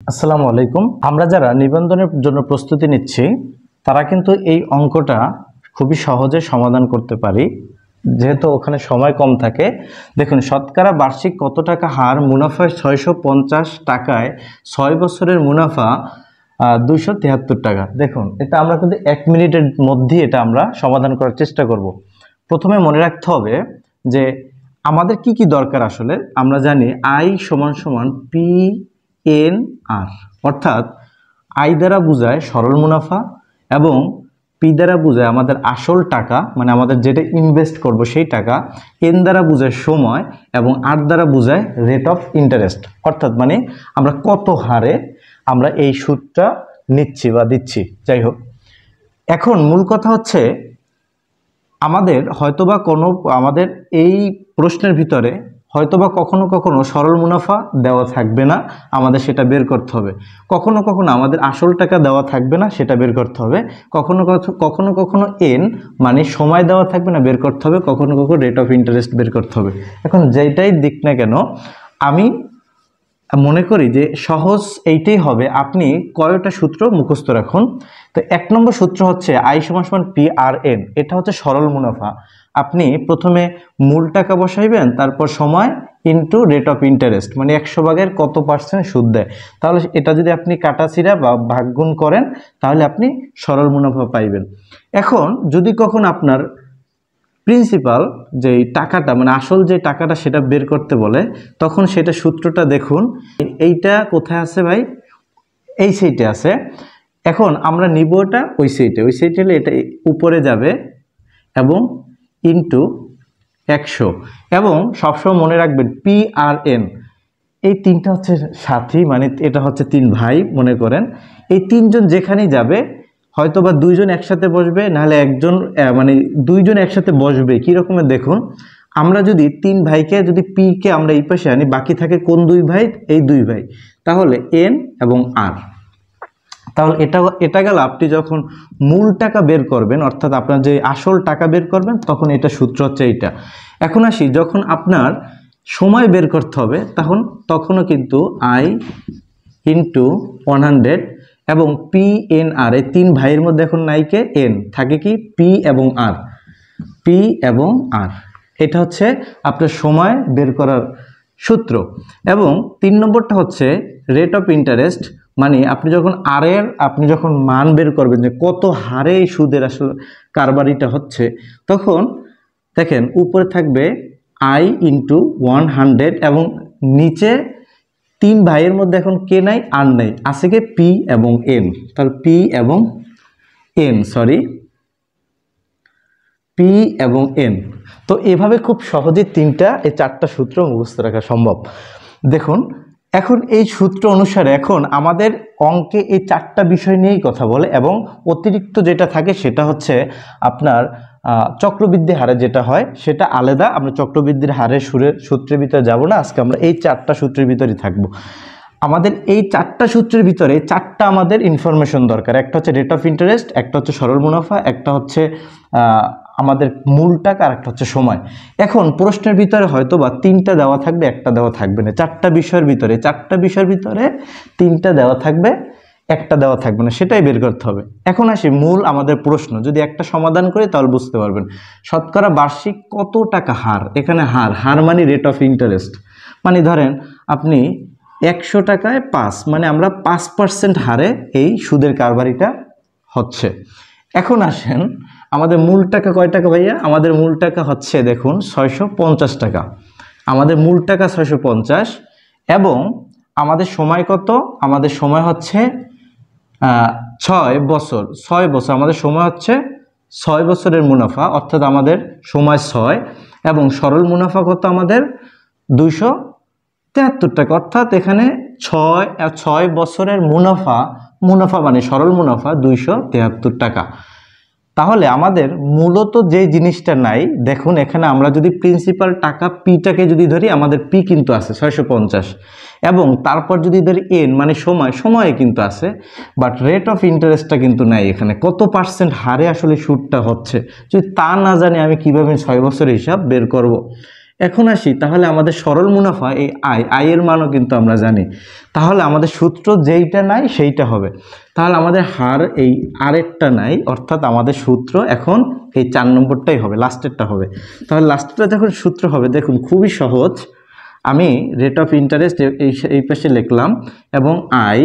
আসসালামু আলাইকুম। আমরা যারা নিবন্ধনের জন্য প্রস্তুতি নিচ্ছি তারা কিন্তু এই অঙ্কটা খুবই সহজে সমাধান করতে পারি, যেহেতু ওখানে সময় কম থাকে। দেখুন, শতকরা বার্ষিক কত টাকা হার মুনাফায় 650 টাকায় 6 বছরের মুনাফা 273 টাকা। দেখুন, এটা আমরা কিন্তু 1 মিনিটের মধ্যে এটা আমরা সমাধান করার চেষ্টা করব। প্রথমে মনে রাখতে হবে যে আমাদের কি কি দরকার। আসলে আমরা জানি আই সমান সমান পি এন আর, অর্থাৎ আই দ্বারা বোঝায় সরল মুনাফা এবং পি দ্বারা বোঝায় আমাদের আসল টাকা, মানে আমাদের যেটা ইনভেস্ট করব সেই টাকা। এন দ্বারা বোঝায় সময় এবং আর দ্বারা বোঝায় রেট অফ ইন্টারেস্ট, অর্থাৎ মানে আমরা কত হারে আমরা এই সুদটা নিচ্ছি বা দিচ্ছি। যাই হোক, এখন মূল কথা হচ্ছে আমাদের হয়তোবা আমাদের এই প্রশ্নের ভিতরে হয়তোবা কখনো কখনো সরল মুনাফা দেওয়া থাকবে না, আমাদের সেটা বের করতে হবে। কখনো কখনো আমাদের আসল টাকা দেওয়া থাকবে না, সেটা বের করতে হবে। কখনো কখনো কখনো এন মানে সময় দেওয়া থাকবে না, বের করতে হবে। কখনো কখনো রেট অফ ইন্টারেস্ট বের করতে হবে। এখন যেটাই দিক না কেন, আমি মনে করি যে সহজ এইটাই হবে। আপনি কয়টা সূত্র মুখস্থ রাখুন। তো 1 নম্বর সূত্র হচ্ছে আই সমান পি আর এন, এটা হচ্ছে সরল মুনাফা। আপনি প্রথমে মূল টাকা বসাইবেন, তারপর সময় ইনটু রেট অফ ইন্টারেস্ট, মানে 100 ভাগের কত পার্সেন্ট সুদ দেয়। তাহলে এটা যদি আপনি কাটাছিড়া বা ভাগগুণ করেন তাহলে আপনি সরল মুনাফা পাইবেন। এখন যদি কখন আপনার প্রিন্সিপাল যে টাকাটা মানে আসল যে টাকাটা সেটা বের করতে বলে, তখন সেটা সূত্রটা দেখুন। এইটা কোথায় আছে ভাই? এই সাইডে আছে। এখন আমরা নিব এটা ওই সাইডে হলে এটা উপরে যাবে এবং ইনটু 100, এবং সবসময় মনে রাখবেন পি আর এন এই তিনটা হচ্ছে সাথী, মানে এটা হচ্ছে 3 ভাই মনে করেন। এই 3 জন যেখানেই যাবে হয়তোবা 2 জন একসাথে বসবে, নাহলে একজন মানে 2 জন একসাথে বসবে। কি রকমের দেখুন, আমরা যদি 3 ভাইকে যদি পি কে আমরা এই পাশে আনি, বাকি থাকে কোন 2 ভাই? এই 2 ভাই। তাহলে এন এবং আর। তাহলে এটা গেল আপনি যখন মূল টাকা বের করবেন, অর্থাৎ আপনার যে আসল টাকা বের করবেন, তখন এটা সূত্র হচ্ছে এইটা। এখন আসি, যখন আপনার সময় বের করতে হবে তখনও কিন্তু আই ইন্টু 100 এবং পি এন আর, এই 3 ভাইয়ের মধ্যে এখন নাইকে এন, থাকে কি পি এবং আর। পি এবং আর, এটা হচ্ছে আপনার সময় বের করার সূত্র। এবং 3 নম্বরটা হচ্ছে রেট অফ ইন্টারেস্ট, মানে আপনি যখন আপনি যখন মান বের করবেন যে কত হারে এই সুদের আসলে কারবারিটা হচ্ছে, তখন দেখেন উপরে থাকবে আই ইন্টু 100 এবং নিচে 3 ভাইয়ের মধ্যে এখন কে নাই? আর নাই, আছে কি পি এবং এন। তাহলে পি এবং এন, পি এবং এন। তো এভাবে খুব সহজে এই চারটা সূত্র মুখস্থ রাখা সম্ভব। দেখুন, এখন এই সূত্র অনুসারে এখন আমাদের অঙ্কে এই 4টা বিষয় নিয়েই কথা বলে, এবং অতিরিক্ত যেটা থাকে সেটা হচ্ছে আপনার চক্রবৃদ্ধি হারে যেটা হয় সেটা আলাদা। আমরা চক্রবৃদ্ধির হারের সূত্রের ভিতরে যাব না, আজকে আমরা এই 4টা সূত্রের ভিতরেই থাকবো। আমাদের এই 4টা সূত্রের ভিতরে 4টা আমাদের ইনফরমেশন দরকার। একটা হচ্ছে রেট অফ ইন্টারেস্ট, একটা হচ্ছে সরল মুনাফা, একটা হচ্ছে আমাদের মূল টাকা, আর একটা হচ্ছে সময়। এখন প্রশ্নের ভিতরে হয়তো বা 3টা দেওয়া থাকবে, একটা দেওয়া থাকবে না। 4টা বিষয়ের ভিতরে 3টা দেওয়া থাকবে, একটা দেওয়া থাকবে না, সেটাই বের করতে হবে। এখন আসি মূল আমাদের প্রশ্ন, যদি একটা সমাধান করি তাহলে বুঝতে পারবেন। শতকরা বার্ষিক কত টাকা হার, এখানে হার মানে রেট অফ ইন্টারেস্ট, মানে ধরেন আপনি 100 টাকায় 5, মানে আমরা 5% হারে এই সুদের কারবারিটা হচ্ছে। এখন আসেন, আমাদের মূল টাকা কয় টাকা ভাইয়া? আমাদের মূল টাকা হচ্ছে দেখুন 650 টাকা। আমাদের মূল টাকা 650, এবং আমাদের সময় কত? আমাদের সময় হচ্ছে 6 বছর। আমাদের সময় হচ্ছে 6 বছরের মুনাফা, অর্থাৎ আমাদের সময় 6, এবং সরল মুনাফা কত? আমাদের 273 টাকা। অর্থাৎ এখানে 6 বছরের মুনাফা মানে সরল মুনাফা 273 টাকা। তাহলে আমাদের মূলত যে জিনিসটা নাই, দেখুন এখানে আমরা যদি প্রিন্সিপাল টাকা পিটাকে যদি ধরি, আমাদের পি কিন্তু আছে 650, এবং তারপর যদি ধরি এন মানে সময় কিন্তু আছে, বাট রেট অফ ইন্টারেস্টটা কিন্তু নাই। এখানে কত পার্সেন্ট হারে আসলে সুদটা হচ্ছে, যদি তা না জানি আমি কিভাবে 6 বছরের হিসাব বের করব? এখন আসি তাহলে আমাদের সরল মুনাফা এই আয়ের মানও কিন্তু আমরা জানি, তাহলে আমাদের সূত্র যেইটা নাই সেইটা হবে। তাহলে আমাদের হার এই আরেকটা নাই, অর্থাৎ আমাদের সূত্র এখন এই 4 নম্বরটাই হবে, লাস্টেরটা হবে। তাহলে লাস্টেরটা যখন সূত্র হবে দেখুন খুবই সহজ, আমি রেট অফ ইন্টারেস্ট এই পাশে লিখলাম এবং আয়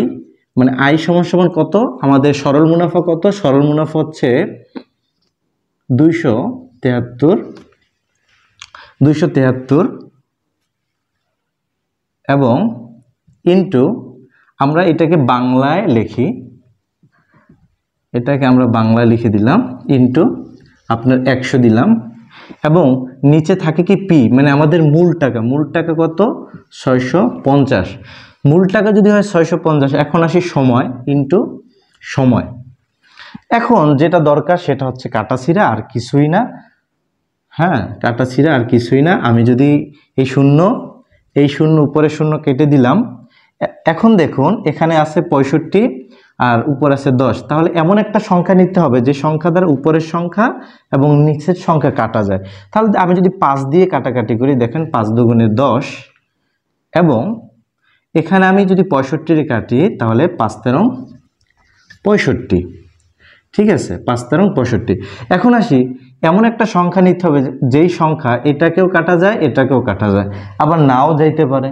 মানে আয় সমান সমান কত, আমাদের সরল মুনাফা কত, সরল মুনাফা হচ্ছে 273 এবং ইনটু আমরা এটাকে বাংলায় লিখি, এটাকে আমরা বাংলায় লিখে দিলাম ইনটু আপনার 100 দিলাম এবং নিচে থাকে কি পি মানে আমাদের মূল টাকা কত 650, মূল টাকা যদি হয় 650। এখন আসি সময় ইনটু সময়। এখন যেটা দরকার সেটা হচ্ছে কাটাছিড়া আর কিছুই না, হ্যাঁ কাটাছিড়া আর কিছুই না। আমি যদি এই শূন্য উপরে শূন্য কেটে দিলাম, এখন দেখুন এখানে আছে 65 আর উপর আছে 10, তাহলে এমন একটা সংখ্যা নিতে হবে যে সংখ্যা দ্বারা উপরের সংখ্যা এবং নিচের সংখ্যা কাটা যায়। তাহলে আমি যদি 5 দিয়ে কাটাকাটি করি, দেখেন 5 দুগুণে 10 এবং এখানে আমি যদি 65 কাটি তাহলে 5 তেরং 65, ঠিক আছে 5 তেরং 65। এখন আসি এমন একটা সংখ্যা নিতে হবে যেই সংখ্যা এটাকেও কাটা যায় এটাকেও কাটা যায় আবার নাও যাইতে পারে।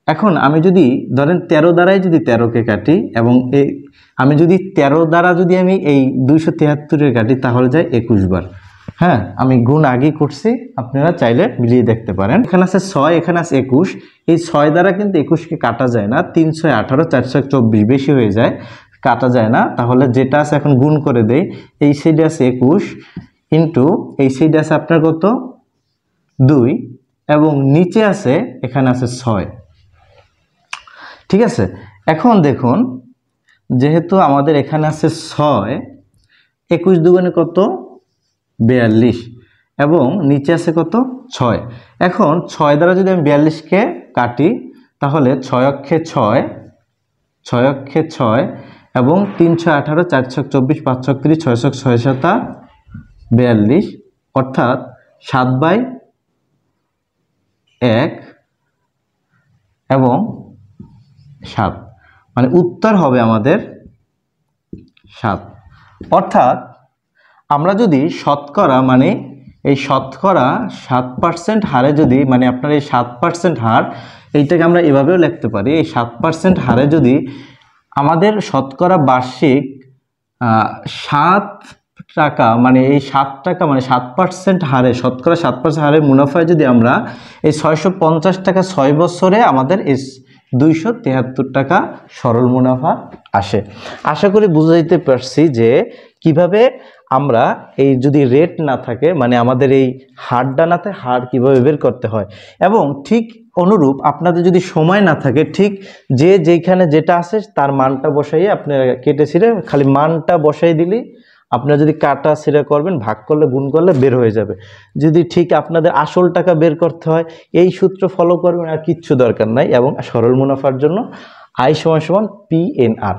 এখন আমি যদি ধরেন 13 দ্বারাই যদি 13কে কাটি এবং আমি যদি 13 দ্বারা যদি আমি এই 273 কাটি তাহলে যায় 21 বার। হ্যাঁ আমি গুণ আগেই করছি, আপনারা চাইলে মিলিয়ে দেখতে পারেন। এখানে আছে 6, এখানে আছে 21, এই 6 দ্বারা কিন্তু 21কে কাটা যায় না, 3 6 18 4 6 24 বেশি হয়ে যায়, কাটা যায় না। তাহলে যেটা আছে এখন গুণ করে দেই, এই সাইডে আছে 21 ইন্টু এই সাইডে আছে আপনার কত 2 এবং নিচে আছে এখানে আছে 6, ঠিক আছে। এখন দেখুন যেহেতু আমাদের এখানে আছে 6, 21 দুগুণে কত 42 এবং নিচে আছে কত 6। এখন 6 দ্বারা যদি আমি 42কে কাটি তাহলে 6 অক্ষে 6, 6 অক্ষে 6 এবং 3 6 18 4 6 24 5 6 30 6 6 6 7 42 অর্থাৎ 7/1 এবং 7, মানে উত্তর হবে আমাদের 7। অর্থাৎ আমরা যদি শতকরা মানে এই শতকরা 7% হারে যদি মানে আপনার এই 7% হার এইটাকে আমরা এভাবেও লিখতে পারি, এই 7% হারে যদি আমাদের শতকরা বার্ষিক 7 টাকা মানে এই 7 টাকা মানে 7% হারে শতকরা 7% হারে মুনাফায় যদি আমরা এই 650 টাকা 6 বছরে আমাদের এই 273 টাকা সরল মুনাফা আসে। আশা করি বুঝাইতে পারছি যে কিভাবে আমরা এই যদি রেট না থাকে মানে আমাদের এই হারটা না থাকে হার কিভাবে বের করতে হয়, এবং ঠিক অনুরূপ আপনাদের যদি সময় না থাকে ঠিক যেখানে যেটা আছে তার মানটা বসাইয়ে আপনারা কেটে ছিঁড়ে খালি মানটা বসাই দিলেই আপনারা যদি কাটা ছিঁড়া করবেন ভাগ করলে গুণ করলে বের হয়ে যাবে। যদি ঠিক আপনাদের আসল টাকা বের করতে হয় এই সূত্র ফলো করবেন, আর কিচ্ছু দরকার নাই। এবং সরল মুনাফার জন্য আয় সমান সমান PNR।